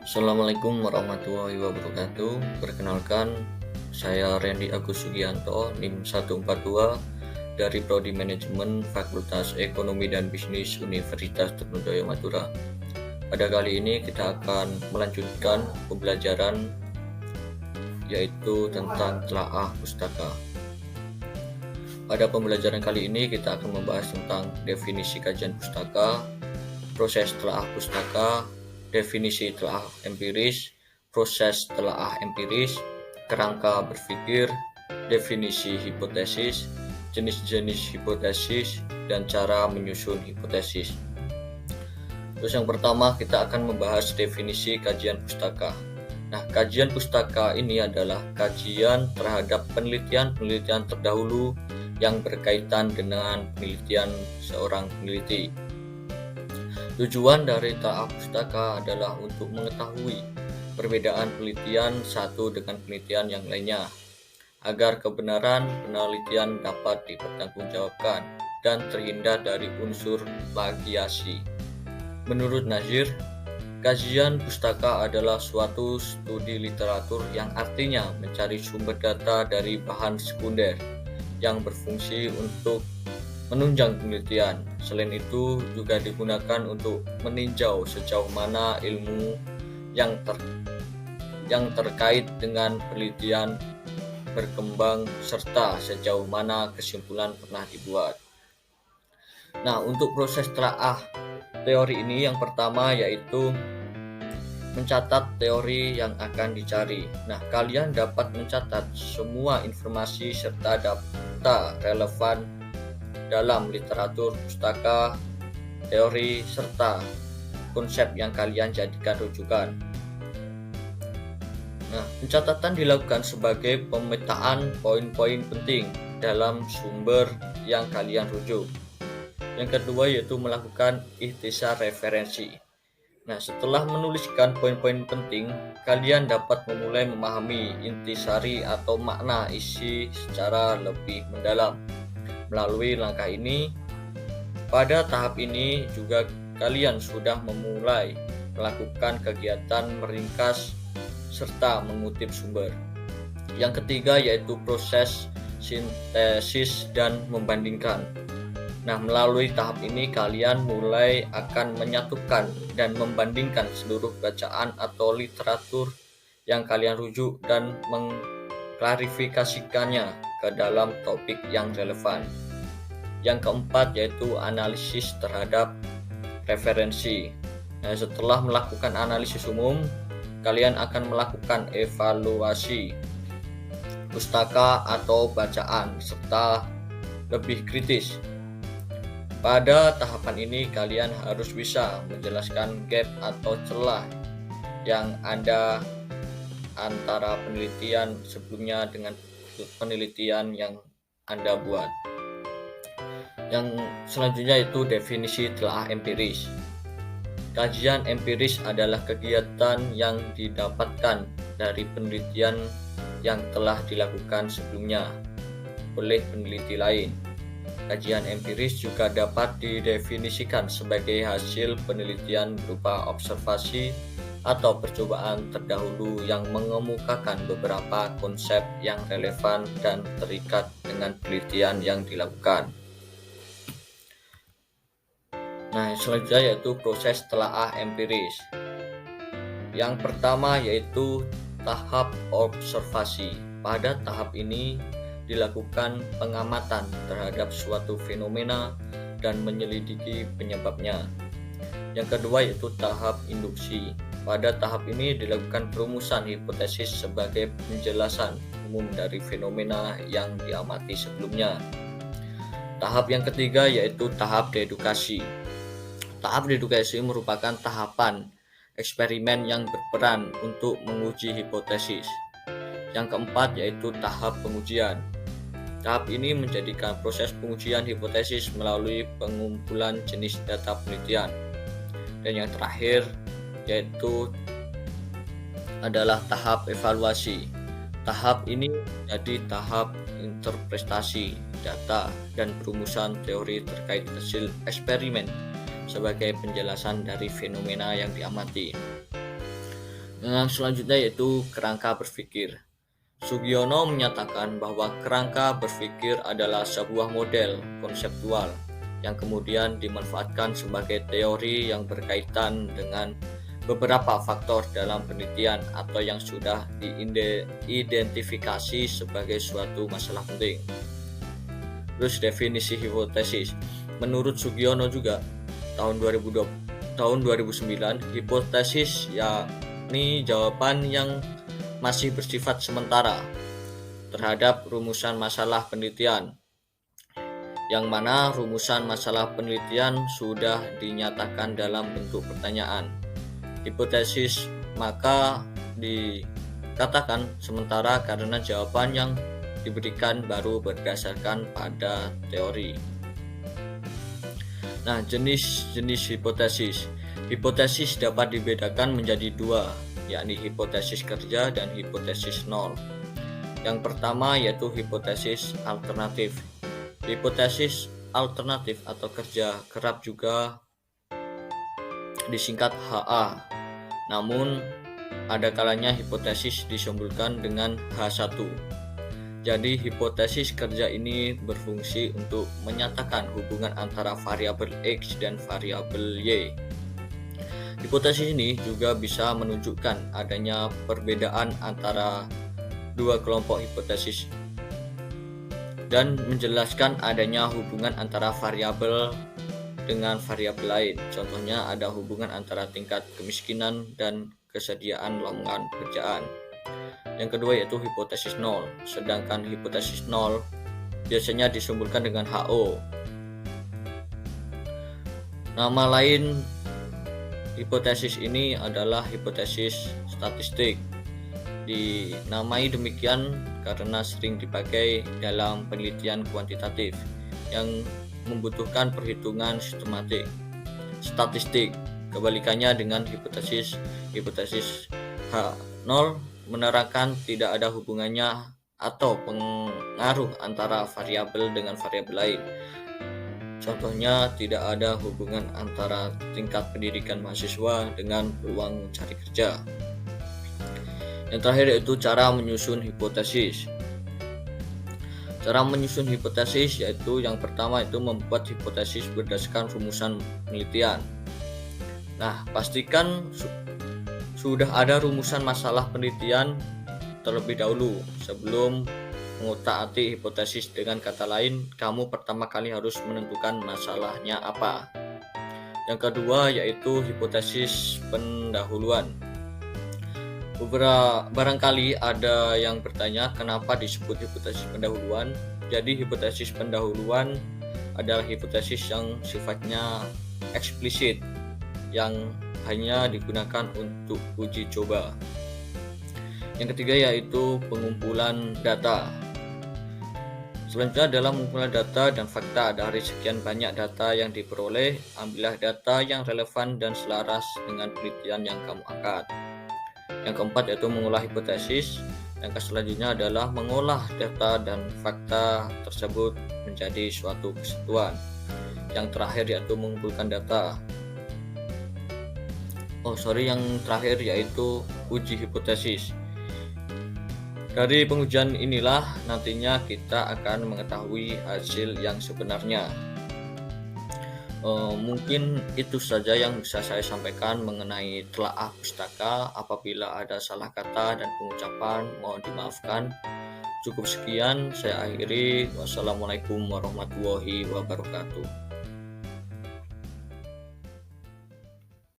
Assalamualaikum warahmatullahi wabarakatuh. Perkenalkan, saya Randy Agus Sugianto, NIM 142 dari Prodi Manajemen Fakultas Ekonomi dan Bisnis Universitas Trunajaya Madura. Pada kali ini kita akan melanjutkan pembelajaran yaitu tentang telaah pustaka. Pada pembelajaran kali ini kita akan membahas tentang definisi kajian pustaka, proses telaah pustaka, definisi telaah empiris, proses telaah empiris, kerangka berpikir, definisi hipotesis, jenis-jenis hipotesis, dan cara menyusun hipotesis. Terus yang pertama kita akan membahas definisi kajian pustaka. Nah, kajian pustaka ini adalah kajian terhadap penelitian terdahulu yang berkaitan dengan penelitian seorang peneliti. Tujuan dari telaah pustaka adalah untuk mengetahui perbedaan penelitian satu dengan penelitian yang lainnya, agar kebenaran penelitian dapat dipertanggungjawabkan dan terhindar dari unsur plagiasi. Menurut Nazir, kajian pustaka adalah suatu studi literatur yang artinya mencari sumber data dari bahan sekunder yang berfungsi untuk menunjang penelitian. Selain itu juga digunakan untuk meninjau sejauh mana ilmu yang terkait dengan penelitian berkembang serta sejauh mana kesimpulan pernah dibuat. Nah, untuk proses telaah teori ini yang pertama yaitu mencatat teori yang akan dicari. Nah, kalian dapat mencatat semua informasi serta data relevan dalam literatur pustaka, teori, serta konsep yang kalian jadikan rujukan. Nah, pencatatan dilakukan sebagai pemetaan poin-poin penting dalam sumber yang kalian rujuk. Yang kedua yaitu melakukan ikhtisar referensi. Nah, setelah menuliskan poin-poin penting, kalian dapat memulai memahami intisari atau makna isi secara lebih mendalam. Melalui langkah ini, pada tahap ini juga kalian sudah memulai melakukan kegiatan meringkas serta mengutip sumber. Yang ketiga yaitu proses sintesis dan membandingkan. Nah, melalui tahap ini kalian mulai akan menyatukan dan membandingkan seluruh bacaan atau literatur yang kalian rujuk dan mengklarifikasikannya ke dalam topik yang relevan. Yang keempat yaitu analisis terhadap referensi. Nah, setelah melakukan analisis umum, kalian akan melakukan evaluasi pustaka atau bacaan serta lebih kritis. Pada tahapan ini kalian harus bisa menjelaskan gap atau celah yang ada antara penelitian sebelumnya dengan penelitian yang Anda buat. Yang selanjutnya itu definisi telaah empiris. Kajian empiris adalah kegiatan yang didapatkan dari penelitian yang telah dilakukan sebelumnya oleh peneliti lain. Kajian empiris juga dapat didefinisikan sebagai hasil penelitian berupa observasi atau percobaan terdahulu yang mengemukakan beberapa konsep yang relevan dan terikat dengan penelitian yang dilakukan. Nah, selanjutnya yaitu proses telaah empiris. Yang pertama yaitu tahap observasi. Pada tahap ini dilakukan pengamatan terhadap suatu fenomena dan menyelidiki penyebabnya. Yang kedua yaitu tahap induksi. Pada tahap ini dilakukan perumusan hipotesis sebagai penjelasan umum dari fenomena yang diamati sebelumnya. Tahap yang ketiga yaitu tahap dedukasi. Tahap dedukasi merupakan tahapan eksperimen yang berperan untuk menguji hipotesis. Yang keempat yaitu tahap pengujian. Tahap ini menjadikan proses pengujian hipotesis melalui pengumpulan jenis data penelitian. Dan yang terakhir yaitu adalah tahap evaluasi. Tahap ini menjadi tahap interpretasi data dan perumusan teori terkait hasil eksperimen sebagai penjelasan dari fenomena yang diamati. Yang selanjutnya yaitu kerangka berpikir. Sugiono menyatakan bahwa kerangka berpikir adalah sebuah model konseptual yang kemudian dimanfaatkan sebagai teori yang berkaitan dengan beberapa faktor dalam penelitian atau yang sudah diidentifikasi sebagai suatu masalah penting. Terus definisi hipotesis. Menurut Sugiono juga tahun 2009, hipotesis yakni jawaban yang masih bersifat sementara terhadap rumusan masalah penelitian, yang mana rumusan masalah penelitian sudah dinyatakan dalam bentuk pertanyaan. Hipotesis maka dikatakan sementara karena jawaban yang diberikan baru berdasarkan pada teori. Nah, jenis-jenis hipotesis. Hipotesis dapat dibedakan menjadi dua, yakni hipotesis kerja dan hipotesis nol. Yang pertama yaitu hipotesis alternatif. Hipotesis alternatif atau kerja kerap juga disingkat HA. Namun ada kalanya hipotesis disimpulkan dengan H1. Jadi hipotesis kerja ini berfungsi untuk menyatakan hubungan antara variabel X dan variabel Y. Hipotesis ini juga bisa menunjukkan adanya perbedaan antara dua kelompok hipotesis dan menjelaskan adanya hubungan antara variabel dengan variabel lain. Contohnya ada hubungan antara tingkat kemiskinan dan kesediaan lowongan pekerjaan. Yang kedua yaitu hipotesis nol. Sedangkan hipotesis nol biasanya disimpulkan dengan HO. Nama lain hipotesis ini adalah hipotesis statistik. Dinamai demikian karena sering dipakai dalam penelitian kuantitatif yang membutuhkan perhitungan sistematik. Statistik kebalikannya dengan hipotesis H0 menerangkan tidak ada hubungannya atau pengaruh antara variabel dengan variabel lain. Contohnya tidak ada hubungan antara tingkat pendidikan mahasiswa dengan peluang mencari kerja. Yang terakhir yaitu cara menyusun hipotesis. Cara menyusun hipotesis yaitu yang pertama itu membuat hipotesis berdasarkan rumusan penelitian. Nah, pastikan sudah ada rumusan masalah penelitian terlebih dahulu sebelum mengutak-atik hipotesis. Dengan kata lain, kamu pertama kali harus menentukan masalahnya apa. Yang kedua yaitu hipotesis pendahuluan. Barangkali ada yang bertanya kenapa disebut hipotesis pendahuluan. Jadi hipotesis pendahuluan adalah hipotesis yang sifatnya eksplisit, yang hanya digunakan untuk uji coba. Yang ketiga yaitu pengumpulan data. Selanjutnya adalah pengumpulan data dan fakta. Dari sekian banyak data yang diperoleh, ambillah data yang relevan dan selaras dengan penelitian yang kamu angkat. Yang keempat yaitu mengolah hipotesis. Yang selanjutnya adalah mengolah data dan fakta tersebut menjadi suatu kesatuan. Yang terakhir yaitu mengumpulkan data. Yang terakhir yaitu uji hipotesis. Dari pengujian inilah nantinya kita akan mengetahui hasil yang sebenarnya. Mungkin itu saja yang bisa saya sampaikan mengenai telaah pustaka. Apabila ada salah kata dan pengucapan mohon dimaafkan. Cukup sekian, saya akhiri. Wassalamualaikum warahmatullahi wabarakatuh.